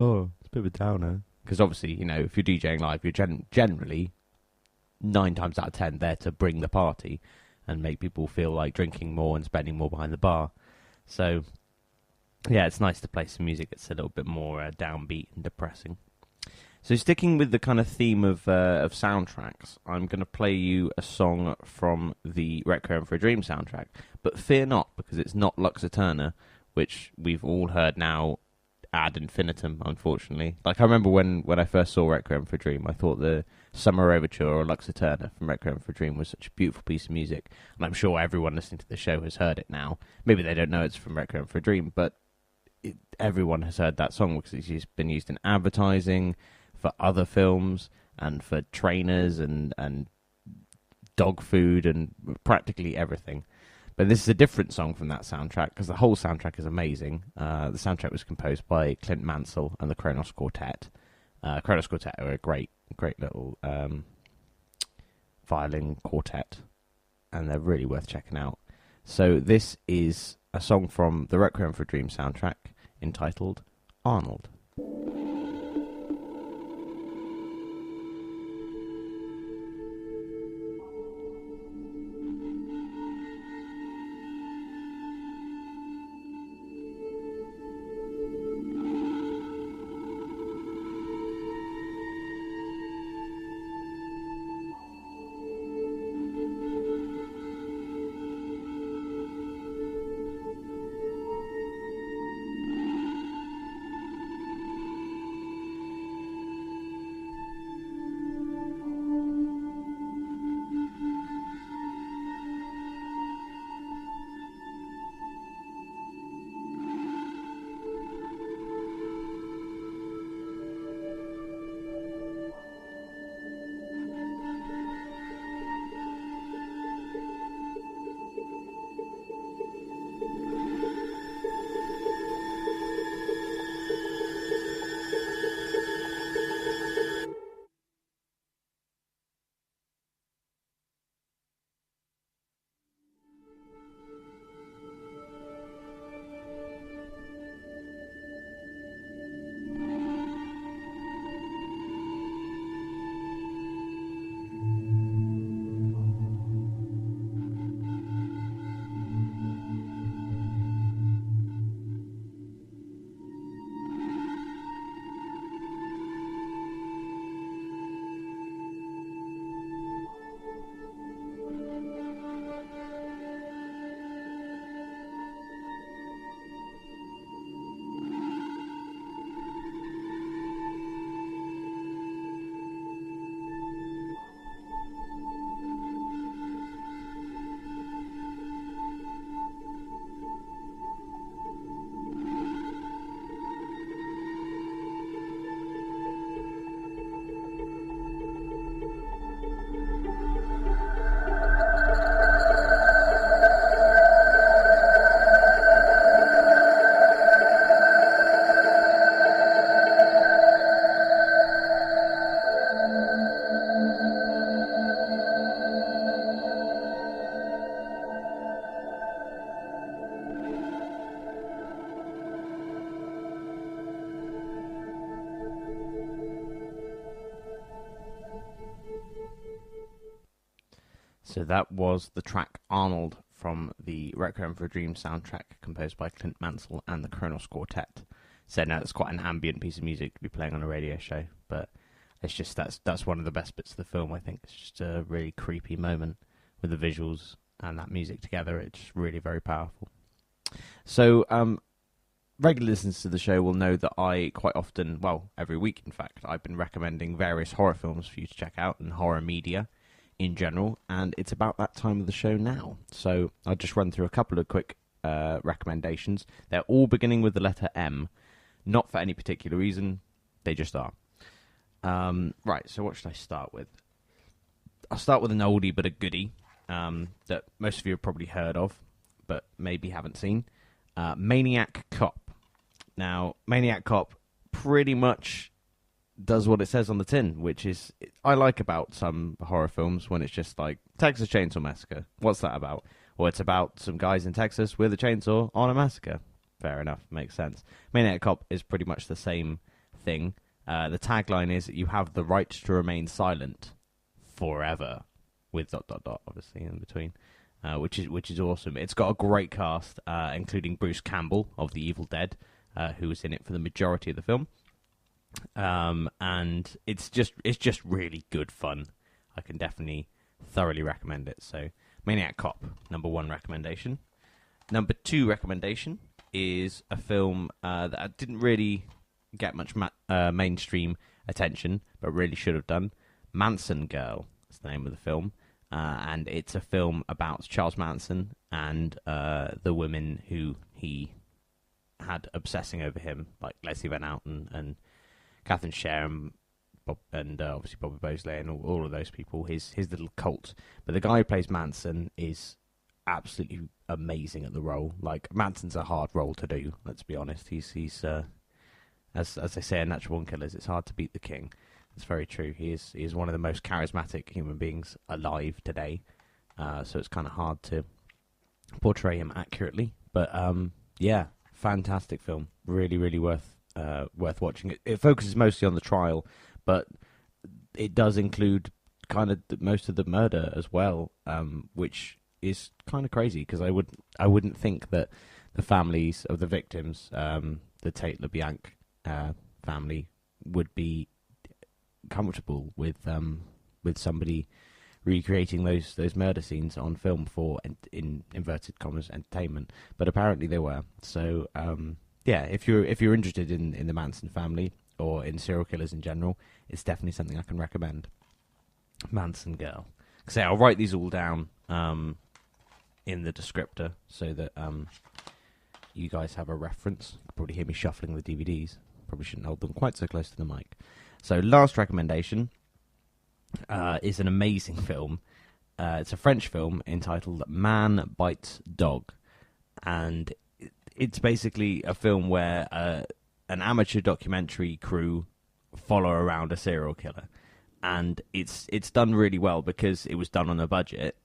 Oh, it's a bit of a downer. Because obviously, if you're DJing live, you're generally 9 times out of 10 there to bring the party and make people feel like drinking more and spending more behind the bar. So, yeah, it's nice to play some music that's a little bit more downbeat and depressing. So sticking with the kind of theme of soundtracks, I'm going to play you a song from the Requiem for a Dream soundtrack. But fear not, because it's not Lux Eterna, which we've all heard now ad infinitum, unfortunately. Like, I remember when I first saw Requiem for a Dream, I thought the Summer Overture or Lux Eterna from Requiem for a Dream was such a beautiful piece of music. And I'm sure everyone listening to the show has heard it now. Maybe they don't know it's from Requiem for a Dream, but everyone has heard that song because it's been used in advertising, for other films, and for trainers and dog food and practically everything. But this is a different song from that soundtrack because the whole soundtrack is amazing. The soundtrack was composed by Clint Mansell and the Kronos Quartet. Kronos Quartet are a great little violin quartet, and they're really worth checking out. So this is a song from the Requiem for a Dream soundtrack entitled Arnold. So that was the track Arnold from the Requiem for a Dream soundtrack composed by Clint Mansell and the Kronos Quartet. So now it's quite an ambient piece of music to be playing on a radio show, but it's just that's one of the best bits of the film, I think. It's just a really creepy moment with the visuals and that music together. It's really very powerful. So regular listeners to the show will know that I quite often, well, every week in fact, I've been recommending various horror films for you to check out and horror media in general, and it's about that time of the show now. So I'll just run through a couple of quick recommendations. They're all beginning with the letter M, not for any particular reason, they just are. Right, so what should I start with? I'll start with an oldie but a goodie that most of you have probably heard of, but maybe haven't seen. Maniac Cop. Now, Maniac Cop pretty much does what it says on the tin, which is, I like about some horror films when it's just like, Texas Chainsaw Massacre. What's that about? Well, it's about some guys in Texas with a chainsaw on a massacre. Fair enough, makes sense. Maniac Cop is pretty much the same thing, the tagline is, "You have the right to remain silent forever," with ... obviously in between, which is awesome. It's got a great cast, including Bruce Campbell of The Evil Dead, who was in it for the majority of the film. And it's just really good fun. I can definitely thoroughly recommend it. So, Maniac Cop, number 1 recommendation. Number 2 recommendation is a film that didn't really get much mainstream attention, but really should have done. Manson Girl is the name of the film, and it's a film about Charles Manson and the women who he had obsessing over him, like Leslie Van Houten and Catherine Sher and obviously Bobby Mosley and all of those people, his little cult. But the guy who plays Manson is absolutely amazing at the role. Like, Manson's a hard role to do, let's be honest. He's as they say in Natural Born Killers, it's hard to beat the king. It's very true. He is one of the most charismatic human beings alive today. So it's kind of hard to portray him accurately. But yeah, fantastic film. Really, really worth watching. It focuses mostly on the trial, but it does include kind of most of the murder as well, which is kind of crazy, because I wouldn't think that the families of the victims, the Tate LeBlanc family, would be comfortable with somebody recreating those murder scenes on film for, in inverted commas, entertainment. But apparently they were. So yeah, if you're interested in the Manson family or in serial killers in general, it's definitely something I can recommend. Manson Girl. So I'll write these all down in the descriptor so that you guys have a reference. You'll probably hear me shuffling the DVDs. Probably shouldn't hold them quite so close to the mic. So last recommendation is an amazing film. It's a French film entitled Man Bites Dog. And it's basically a film where an amateur documentary crew follow around a serial killer. And it's done really well because it was done on a budget.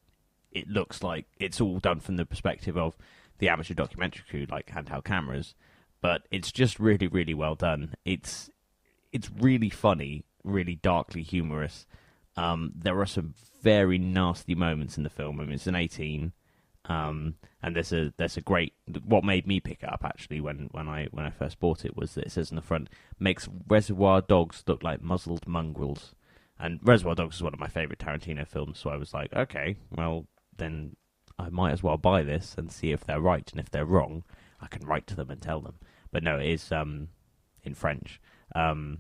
It looks like it's all done from the perspective of the amateur documentary crew, like handheld cameras. But it's just really, really well done. It's really funny, really darkly humorous. There are some very nasty moments in the film. I mean, it's an 18, and there's a great. What made me pick it up actually when I first bought it was that it says on the front, makes Reservoir Dogs look like muzzled mongrels. And Reservoir Dogs is one of my favorite Tarantino films, so I was like, okay, well then I might as well buy this and see if they're right, and if they're wrong, I can write to them and tell them. But no, it is in French. It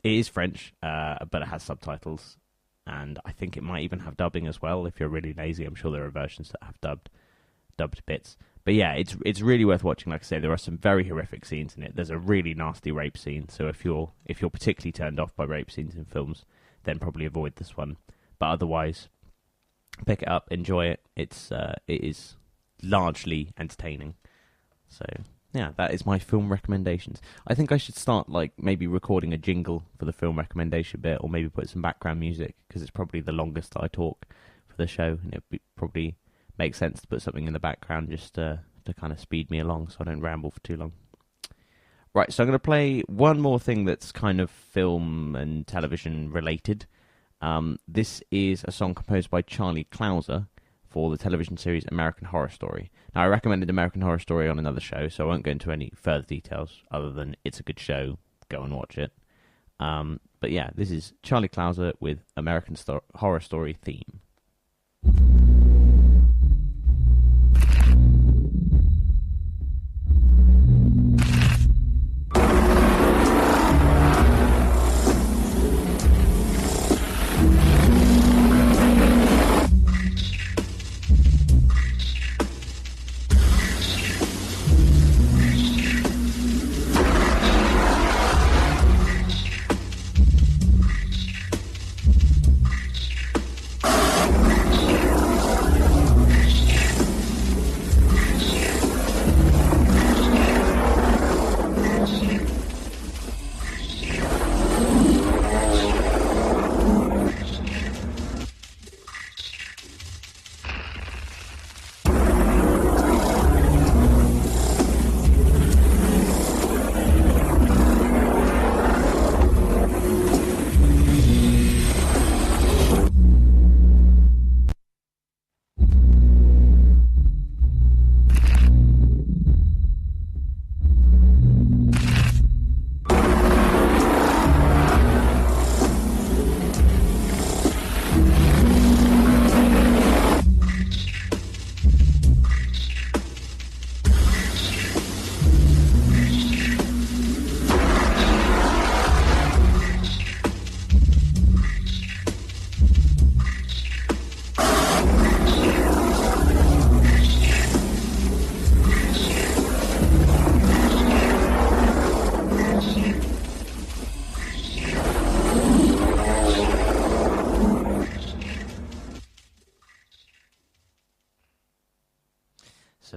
is French, but it has subtitles, and I think it might even have dubbing as well. If you're really lazy, I'm sure there are versions that have dubbed bits. But yeah, it's really worth watching. Like I say, there are some very horrific scenes in it. There's a really nasty rape scene, so if you're particularly turned off by rape scenes in films, then probably avoid this one. But otherwise, pick it up, enjoy it. It is largely entertaining. So yeah, that is my film recommendations. I think I should start maybe recording a jingle for the film recommendation bit, or maybe put some background music, because it's probably the longest I talk for the show, and it probably makes sense to put something in the background just to kind of speed me along so I don't ramble for too long. Right, so I'm going to play one more thing that's kind of film and television related. This is a song composed by Charlie Clouser for the television series American Horror Story. Now, I recommended American Horror Story on another show, so I won't go into any further details other than it's a good show. Go and watch it. But yeah, this is Charlie Clouser with American Horror Story theme.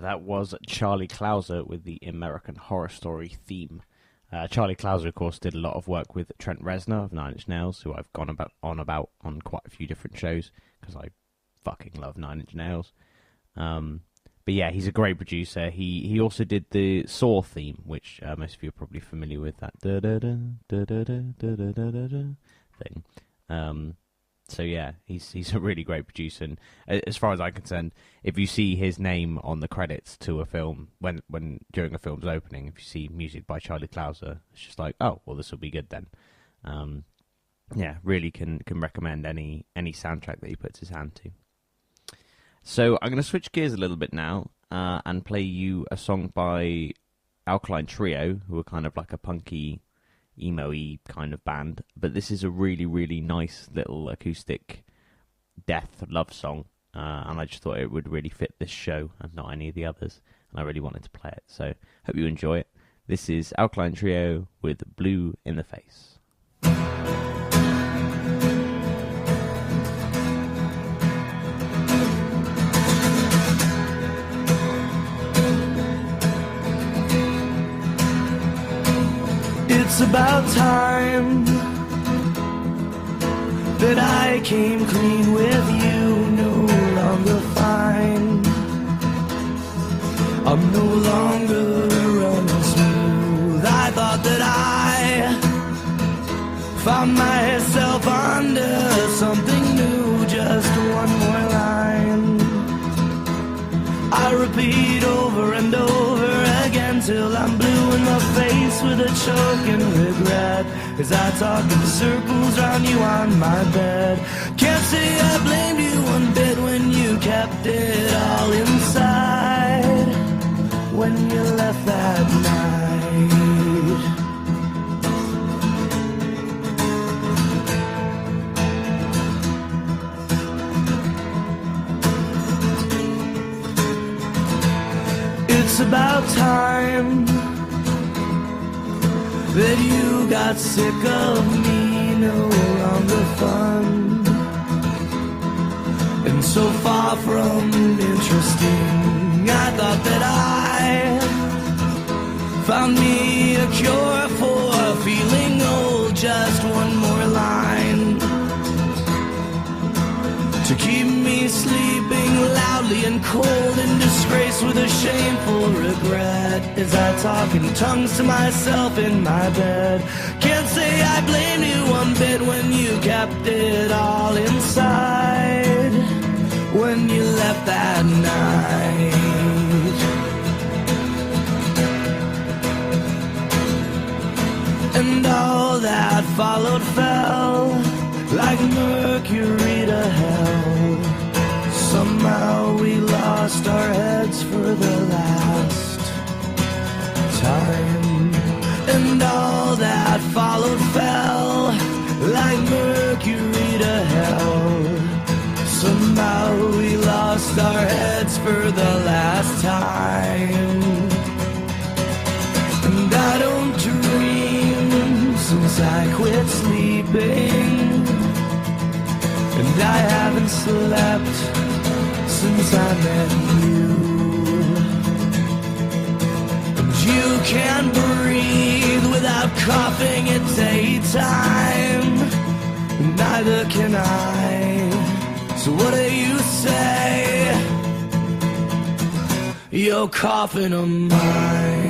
That was Charlie Clouser with the American Horror Story theme. Charlie Clouser, of course, did a lot of work with Trent Reznor of 9 Inch Nails, who I've gone about on quite a few different shows, because I fucking love 9 Inch Nails. But yeah, he's a great producer. He also did the Saw theme, which most of you are probably familiar with, that thing. So yeah, he's a really great producer. And as far as I'm concerned, if you see his name on the credits to a film, when during a film's opening, if you see music by Charlie Clouser, it's just like, oh, well, this will be good then. Yeah, really can recommend any soundtrack that he puts his hand to. So I'm going to switch gears a little bit now and play you a song by Alkaline Trio, who are kind of like a punky, emo-y kind of band. But this is a really, really nice little acoustic death love song. And I just thought it would really fit this show and not any of the others. And I really wanted to play it. So hope you enjoy it. This is Alkaline Trio with Blue in the Face. It's about time that I came clean with you, no longer fine. I'm no longer running smooth. I thought that I found myself under something new, just one more line. I repeat over and over again till I'm blue in the face with a choking regret, as I talk in circles round you on my bed. Can't say I blamed you one bit when you kept it all inside, when you left that night. It's about time that you got sick of me, no longer fun, and so far from interesting. I thought that I found me a cure for feeling old, just one more line to keep me sleeping loudly and cold in disgrace with a shameful regret, as I talk in tongues to myself in my bed. Can't say I blame you one bit when you kept it all inside, when you left that night. And all that followed fell like mercury to hell. Somehow we lost our heads for the last time. And all that followed fell like mercury to hell. Somehow we lost our heads for the last time. And I don't dream since I quit sleeping, and I haven't slept since I met you. And you can't breathe without coughing at daytime, neither can I. So what do you say? You're coughing on mine.